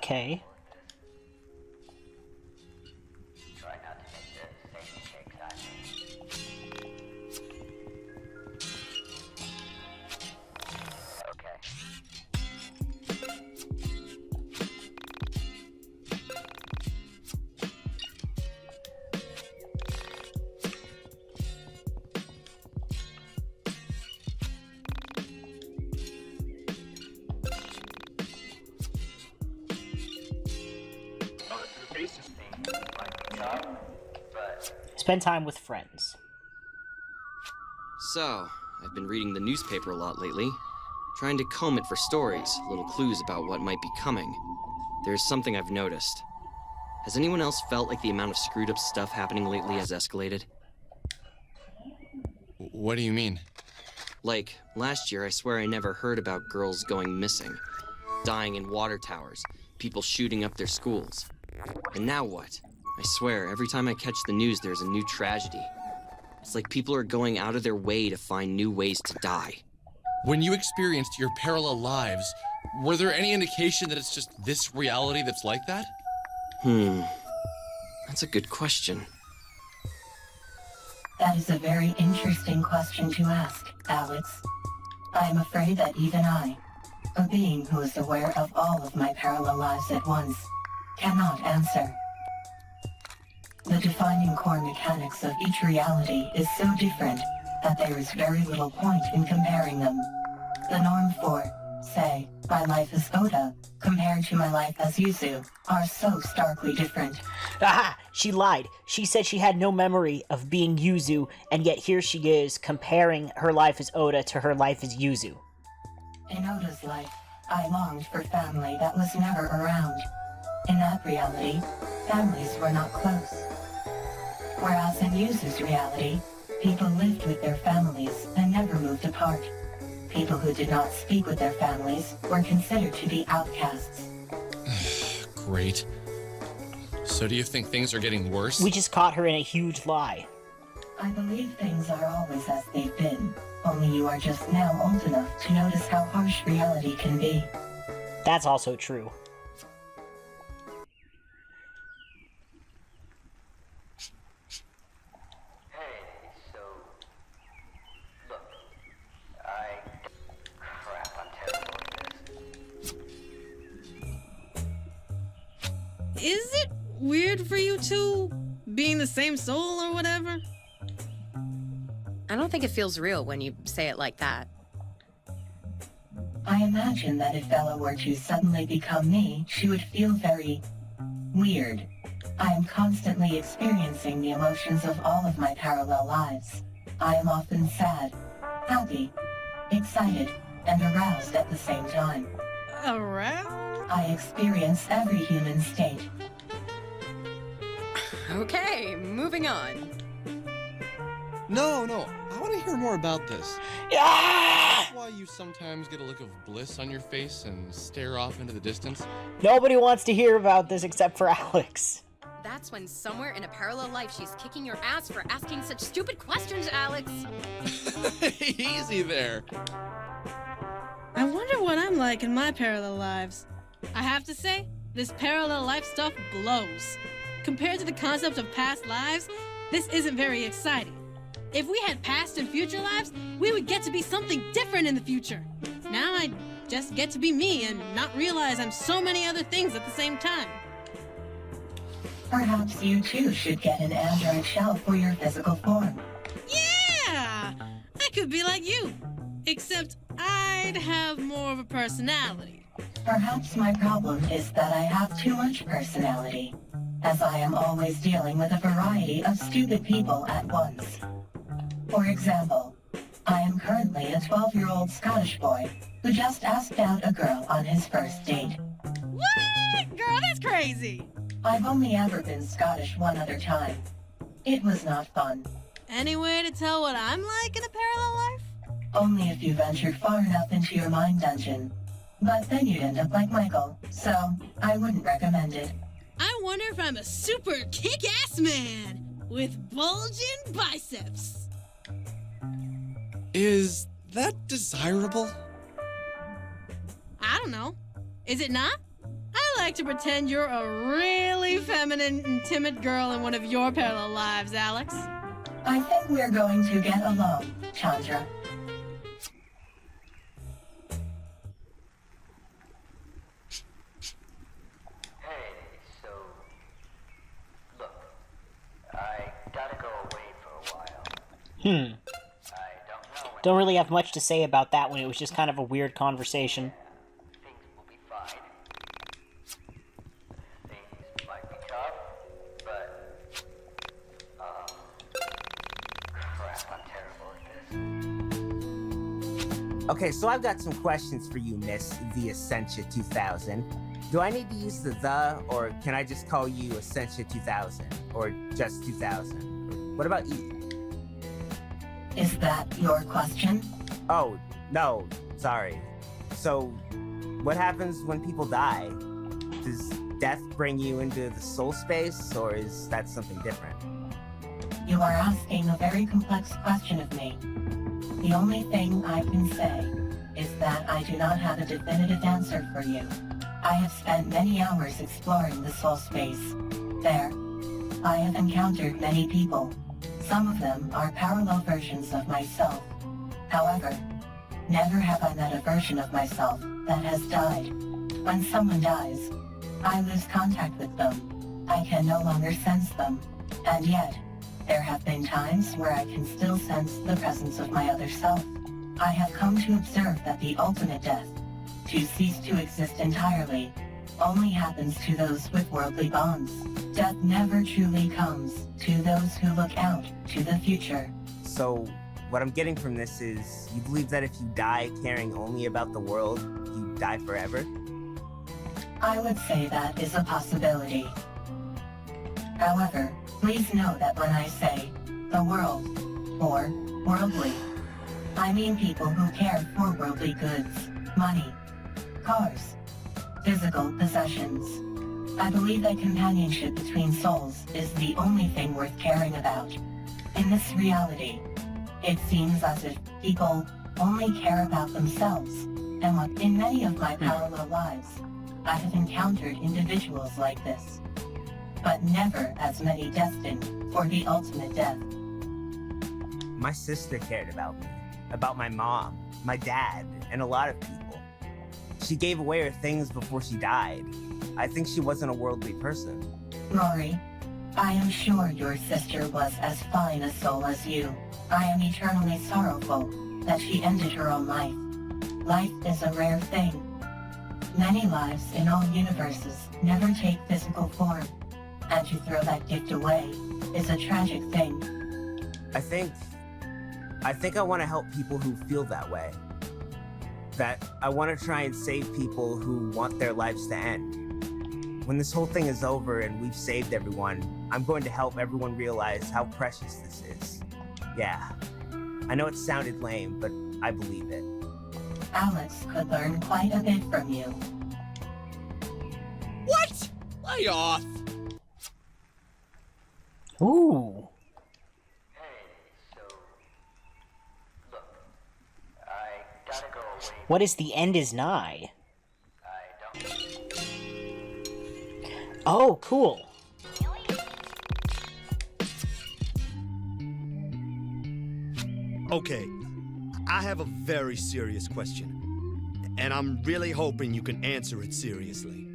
Okay. Try not to make the same mistakes I made. Okay. Spend time with friends. So, I've been reading the newspaper a lot lately, trying to comb it for stories, little clues about what might be coming. There's something I've noticed. Has anyone else felt like the amount of screwed up stuff happening lately has escalated? What do you mean? Like, last year I swear I never heard about girls going missing, dying in water towers, people shooting up their schools. And now what? I swear, every time I catch the news, there's a new tragedy. It's like people are going out of their way to find new ways to die. When you experienced your parallel lives, were there any indication that it's just this reality that's like that? That's a good question. That is a very interesting question to ask, Alex. I am afraid that even I, a being who is aware of all of my parallel lives at once, cannot answer. The defining core mechanics of each reality is so different that there is very little point in comparing them. The norm for, say, my life as Oda compared to my life as Yuzu are so starkly different. Aha! She lied. She said she had no memory of being Yuzu, and yet here she is comparing her life as Oda to her life as Yuzu. In Oda's life, I longed for family that was never around. In that reality, families were not close. Whereas in Yuzu's reality, people lived with their families and never moved apart. People who did not speak with their families were considered to be outcasts. Great. So do you think things are getting worse? We just caught her in a huge lie. I believe things are always as they've been, only you are just now old enough to notice how harsh reality can be. That's also true. Is it weird for you two, being the same soul or whatever? I don't think it feels real when you say it like that. I imagine that if Bella were to suddenly become me, she would feel very weird. I am constantly experiencing the emotions of all of my parallel lives. I am often sad, happy, excited, and aroused at the same time. Aroused? I experience every human state. Okay, moving on. No, I want to hear more about this. Yeah! That's why you sometimes get a look of bliss on your face and stare off into the distance. Nobody wants to hear about this except for Alex. That's when somewhere in a parallel life she's kicking your ass for asking such stupid questions, Alex. Easy there. I wonder what I'm like in my parallel lives. I have to say, this parallel life stuff blows. Compared to the concept of past lives, this isn't very exciting. If we had past and future lives, we would get to be something different in the future. Now I just get to be me and not realize I'm so many other things at the same time. Perhaps you too should get an android shell for your physical form. Yeah! I could be like you. Except I'd have more of a personality. Perhaps my problem is that I have too much personality, as I am always dealing with a variety of stupid people at once. For example, I am currently a 12-year-old Scottish boy who just asked out a girl on his first date. What? Girl, that's crazy! I've only ever been Scottish one other time. It was not fun. Any way to tell what I'm like in a parallel life? Only if you ventured far enough into your mind dungeon. But then you'd end up like Michael, so I wouldn't recommend it. I wonder if I'm a super kick-ass man with bulging biceps. Is that desirable? I don't know. Is it not? I like to pretend you're a really feminine and timid girl in one of your parallel lives, Alex. I think we're going to get along, Chandra. Hey, so... Look, I gotta go away for a while. I don't know when Don't really have much to say about that one. It was just kind of a weird conversation. things will be fine. Things might be tough, but... crap, I'm terrible at this. Okay, so I've got some questions for you, Miss the Essentia 2000. Do I need to use the, or can I just call you Essentia 2000? Or just 2000? What about Yiik? Is that your question? Oh, no, sorry. So, what happens when people die? Does death bring you into the soul space, or is that something different? You are asking a very complex question of me. The only thing I can say is that I do not have a definitive answer for you. I have spent many hours exploring the soul space. There, I have encountered many people. Some of them are parallel versions of myself. However, never have I met a version of myself that has died. When someone dies, I lose contact with them. I can no longer sense them. And yet, there have been times where I can still sense the presence of my other self. I have come to observe that the ultimate death, to cease to exist entirely, only happens to those with worldly bonds. Death never truly comes to those who look out to the future. So, what I'm getting from this is, you believe that if you die caring only about the world, you die forever? I would say that is a possibility. However, please know that when I say the world, or worldly, I mean people who care for worldly goods, money, cars, physical possessions. I believe that companionship between souls is the only thing worth caring about. In this reality, it seems as if people only care about themselves, and what in many of my parallel lives, I have encountered individuals like this, but never as many destined for the ultimate death. My sister cared about me, about my mom, my dad, and a lot of people. She gave away her things before she died. I think she wasn't a worldly person. Rory, I am sure your sister was as fine a soul as you. I am eternally sorrowful that she ended her own life. Life is a rare thing. Many lives in all universes never take physical form, and to throw that gift away is a tragic thing. I think I want to help people who feel that way. That I want to try and save people who want their lives to end. When this whole thing is over and we've saved everyone, I'm going to help everyone realize how precious this is. Yeah, I know it sounded lame, but I believe it. Alex could learn quite a bit from you. What? Lay off. Ooh. Hey, so... Look, I gotta go away. What is the end is nigh? I don't... Oh, cool. Okay, I have a very serious question, and I'm really hoping you can answer it seriously.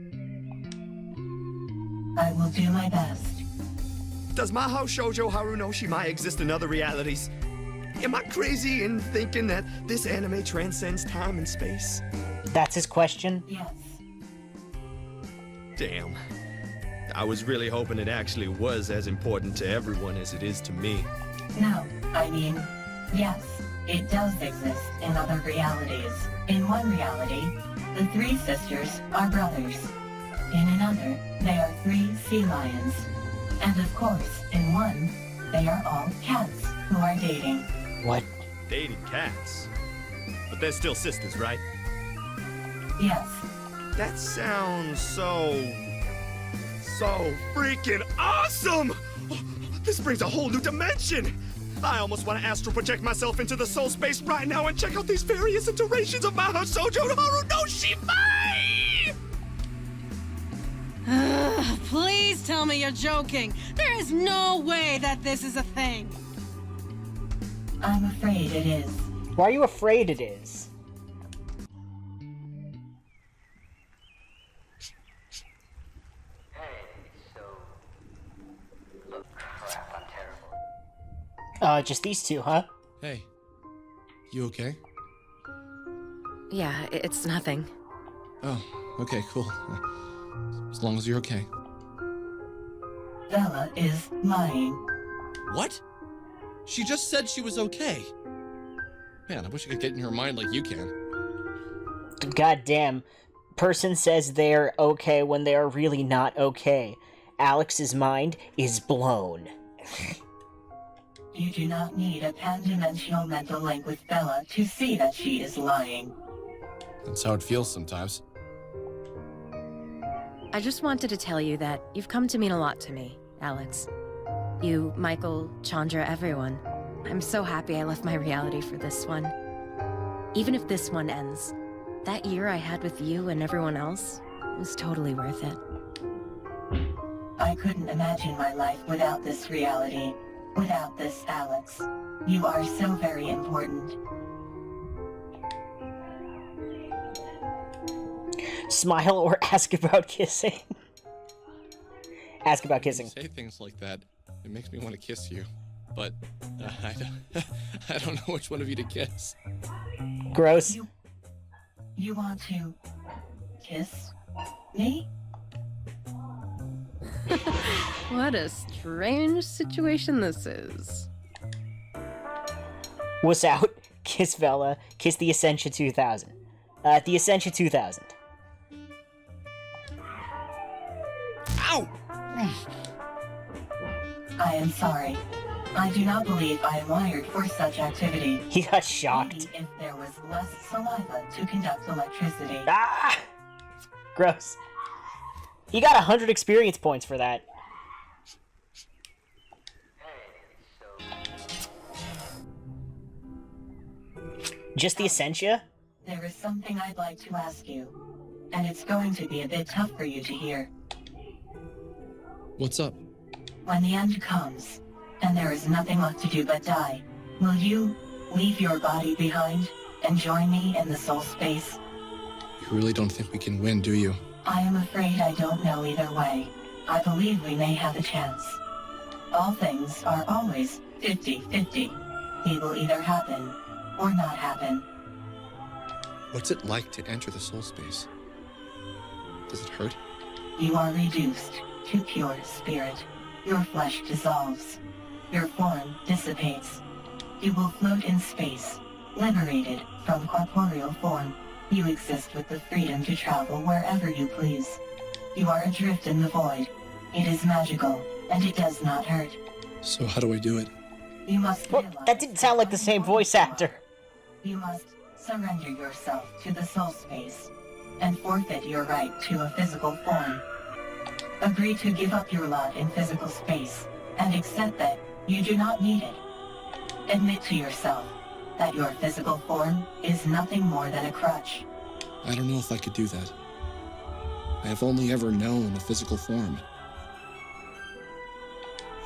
I will do my best. Does Mahou Shoujo Haru no Shimai exist in other realities? Am I crazy in thinking that this anime transcends time and space? That's his question? Yes. Damn. I was really hoping it actually was as important to everyone as it is to me. No, I mean, yes, it does exist in other realities. In one reality, the three sisters are brothers. In another, they are three sea lions. And of course, in one, they are all cats who are dating. What? Dating cats? But they're still sisters, right? Yes. That sounds so freaking awesome! Oh, this brings a whole new dimension! I almost want to astral project myself into the soul space right now and check out these various iterations of Mahou Shoujo Haru no Shimai! Please tell me you're joking. There is no way that this is a thing. I'm afraid it is. Why are you afraid it is? Hey, so... Look, crap, I'm terrible. Just these two, huh? Hey, you okay? Yeah, it's nothing. Oh, okay, cool. As long as you're okay. Bella is lying. What? She just said she was okay. Man, I wish I could get in her mind like you can. Goddamn. Person says they're okay when they are really not okay. Alex's mind is blown. You do not need a pan-dimensional mental link with Bella to see that she is lying. That's how it feels sometimes. I just wanted to tell you that you've come to mean a lot to me, Alex. You, Michael, Chandra, everyone. I'm so happy I left my reality for this one. Even if this one ends, that year I had with you and everyone else was totally worth it. I couldn't imagine my life without this reality, without this Alex. You are so very important. Smile or ask about kissing. Ask about kissing. When you say things like that, it makes me want to kiss you. But I don't know which one of you to kiss. Gross. You want to kiss me? What a strange situation this is. What's out? Kiss Bella. Kiss the Essentia 2000. The Essentia 2000. Ow! I am sorry. I do not believe I am wired for such activity. He got shocked. Maybe if there was less saliva to conduct electricity. Ah! Gross. You got 100 experience points for that. Just the Essentia? There is something I'd like to ask you, and it's going to be a bit tough for you to hear. What's up? When the end comes, and there is nothing left to do but die, will you leave your body behind and join me in the soul space? You really don't think we can win, do you? I am afraid I don't know either way. I believe we may have a chance. All things are always 50-50. It will either happen or not happen. What's it like to enter the soul space? Does it hurt? You are reduced to pure spirit. Your flesh dissolves. Your form dissipates. You will float in space, liberated from corporeal form. You exist with the freedom to travel wherever you please. You are adrift in the void. It is magical, and it does not hurt. So how do I do it? You must Well, realize that didn't sound like the same voice actor. You must surrender yourself to the soul space and forfeit your right to a physical form. Agree to give up your lot in physical space and accept that you do not need it. Admit to yourself that your physical form is nothing more than a crutch. I don't know if I could do that. I have only ever known a physical form.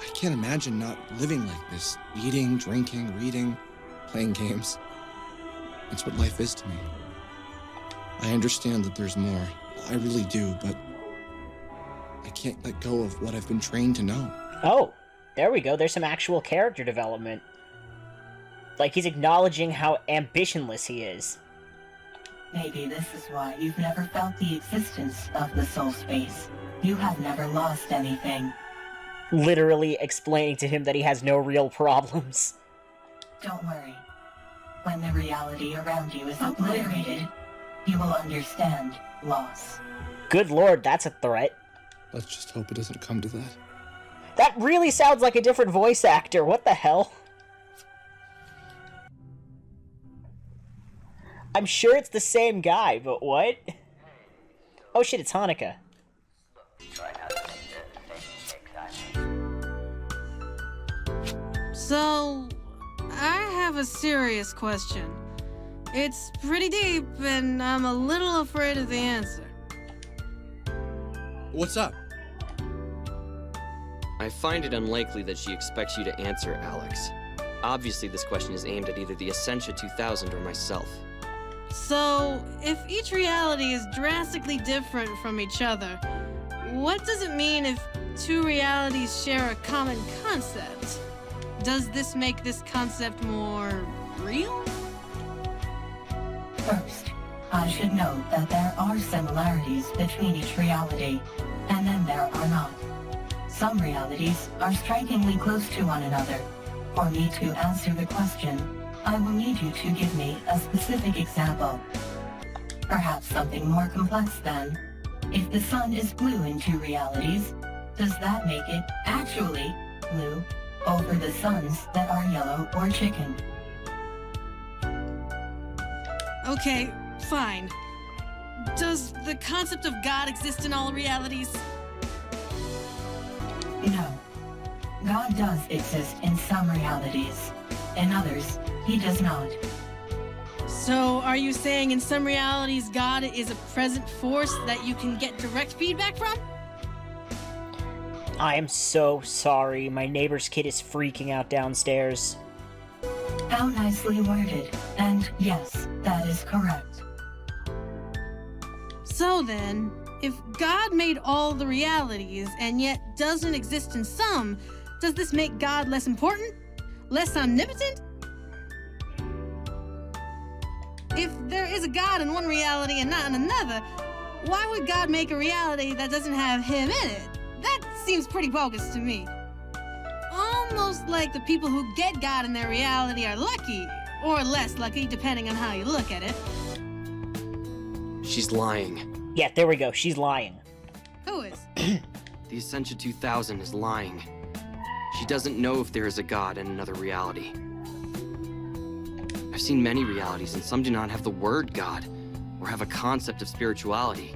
I can't imagine not living like this. Eating, drinking, reading, playing games. It's what life is to me. I understand that there's more. I really do, but I can't let go of what I've been trained to know. Oh, there we go. There's some actual character development. Like, he's acknowledging how ambitionless he is. Maybe this is why you've never felt the existence of the soul space. You have never lost anything. Literally explaining to him that he has no real problems. Don't worry. When the reality around you is obliterated, you will understand loss. Good lord, that's a threat. Let's just hope it doesn't come to that. That really sounds like a different voice actor. What the hell? I'm sure it's the same guy, but what? Oh shit, it's Hanukkah. Try not to make the same mistakes I made. So, I have a serious question. It's pretty deep, and I'm a little afraid of the answer. What's up? I find it unlikely that she expects you to answer, Alex. Obviously, this question is aimed at either the Essentia 2000 or myself. So, if each reality is drastically different from each other, what does it mean if two realities share a common concept? Does this make this concept more real? First, I should note that there are similarities between each reality, and then there are not. Some realities are strikingly close to one another. For me to answer the question, I will need you to give me a specific example. Perhaps something more complex then. If the sun is blue in two realities, does that make it actually blue over the suns that are yellow or chicken? Okay, fine. Does the concept of God exist in all realities? No. God does exist in some realities. In others, he does not. So, are you saying in some realities God is a present force that you can get direct feedback from? I am so sorry. My neighbor's kid is freaking out downstairs. How nicely worded. And yes, that is correct. So then, if God made all the realities and yet doesn't exist in some, does this make God less important? Less omnipotent? If there is a God in one reality and not in another, why would God make a reality that doesn't have him in it? That seems pretty bogus to me. Almost like the people who get God in their reality are lucky, or less lucky, depending on how you look at it. She's lying. Yeah, there we go. She's lying. Who is? The Essentia 2000 is lying. She doesn't know if there is a God in another reality. I've seen many realities, and some do not have the word God, or have a concept of spirituality.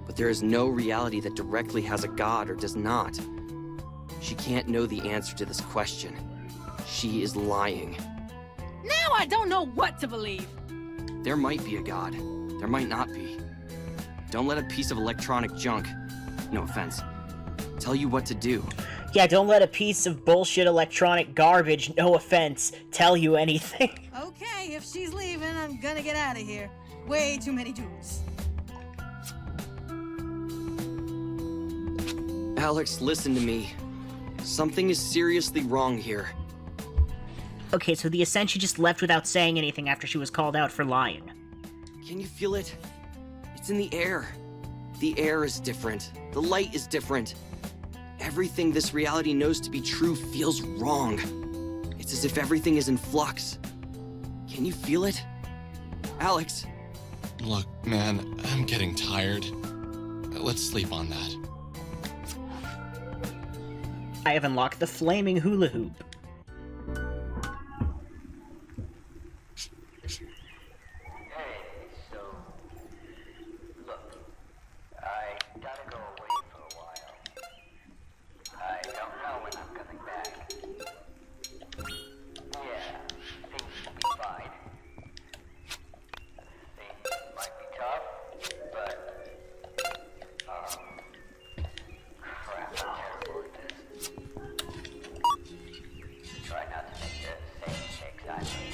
But there is no reality that directly has a God or does not. She can't know the answer to this question. She is lying. Now I don't know what to believe. There might be a God. There might not be. Don't let a piece of electronic junk, no offense, tell you what to do. Yeah, don't let a piece of bullshit electronic garbage, no offense, tell you anything. Okay, if she's leaving, I'm gonna get out of here. Way too many dudes. Alex, listen to me. Something is seriously wrong here. Okay, so the Essentia just left without saying anything after she was called out for lying. Can you feel it? It's in the air. The air is different. The light is different. Everything this reality knows to be true feels wrong. It's as if everything is in flux. Can you feel it? Alex? Look, man, I'm getting tired. Let's sleep on that. I have unlocked the flaming hula hoop. Hey, so look, I gotta go away for a while. I don't know when I'm coming back. Yeah, things will be fine. Things might be tough, but crap, I'm terrible at this. Try not to make the same mistakes I made.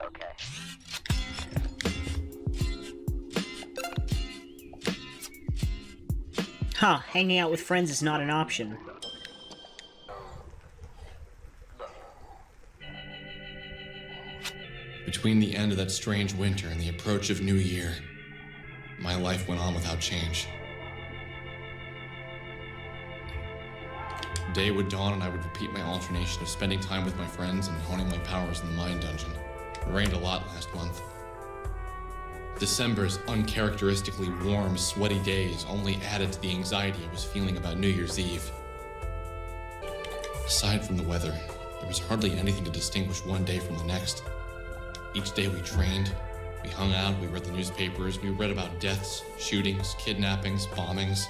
Okay. Huh, hanging out with friends is not an option. Between the end of that strange winter and the approach of New Year, my life went on without change. Day would dawn and I would repeat my alternation of spending time with my friends and honing my powers in the Mind Dungeon. It rained a lot last month. December's uncharacteristically warm, sweaty days only added to the anxiety I was feeling about New Year's Eve. Aside from the weather, there was hardly anything to distinguish one day from the next. Each day we trained, we hung out, we read the newspapers, we read about deaths, shootings, kidnappings, bombings.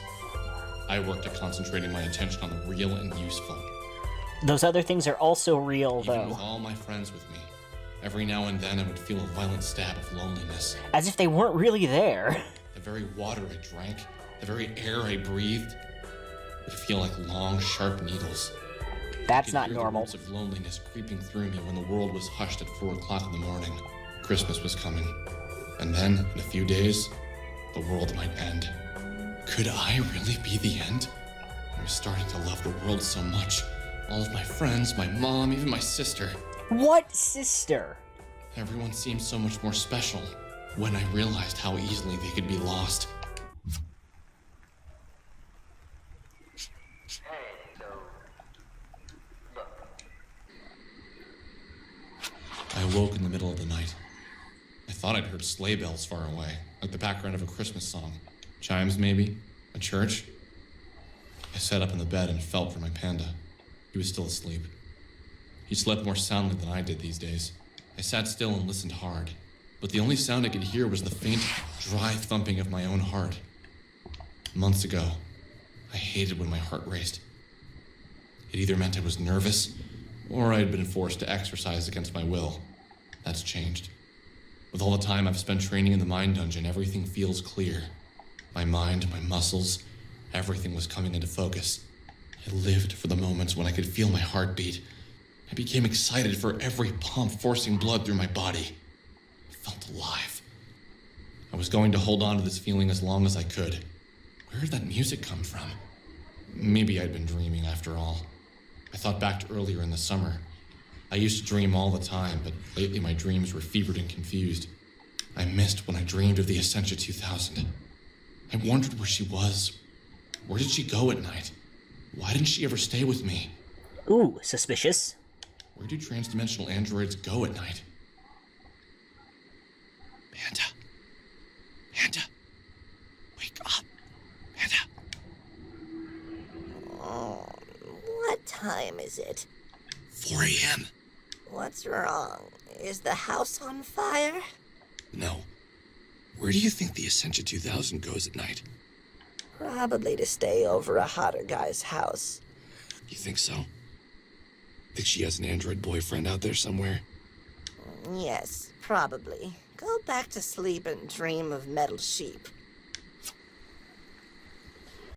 I worked at concentrating my attention on the real and useful. Those other things are also real, Even with though. all my friends with me, every now and then I would feel a violent stab of loneliness. As if they weren't really there. the very water I drank, the very air I breathed would feel like long, sharp needles. That's I could not hear normal. The roots of loneliness creeping through me when the world was hushed at 4 o'clock in the morning. Christmas was coming. And then, in a few days, the world might end. Could I really be the end? I was starting to love the world so much. All of my friends, my mom, even my sister. What sister? Everyone seemed so much more special when I realized how easily they could be lost. Hey, so, look, I awoke in the middle of the night. I thought I'd heard sleigh bells far away, like the background of a Christmas song. Chimes, maybe? A church? I sat up in the bed and felt for my panda. He was still asleep. He slept more soundly than I did these days. I sat still and listened hard, but the only sound I could hear was the faint, dry thumping of my own heart. Months ago, I hated when my heart raced. It either meant I was nervous, or I had been forced to exercise against my will. That's changed. With all the time I've spent training in the mind dungeon, everything feels clear. My mind, my muscles, everything was coming into focus. I lived for the moments when I could feel my heartbeat. I became excited for every pump forcing blood through my body. I felt alive. I was going to hold on to this feeling as long as I could. Where did that music come from? Maybe I'd been dreaming after all. I thought back to earlier in the summer. I used to dream all the time, but lately my dreams were fevered and confused. I missed when I dreamed of the Essentia 2000. I wondered where she was. Where did she go at night? Why didn't she ever stay with me? Ooh, suspicious. Where do transdimensional androids go at night? Panda. Panda. Wake up. Panda. Oh, what time is it? 4 a.m. What's wrong? Is the house on fire? No. Where do you think the Essentia 2000 goes at night? Probably to stay over a hotter guy's house. You think so? Think she has an android boyfriend out there somewhere? Yes, probably. Go back to sleep and dream of metal sheep.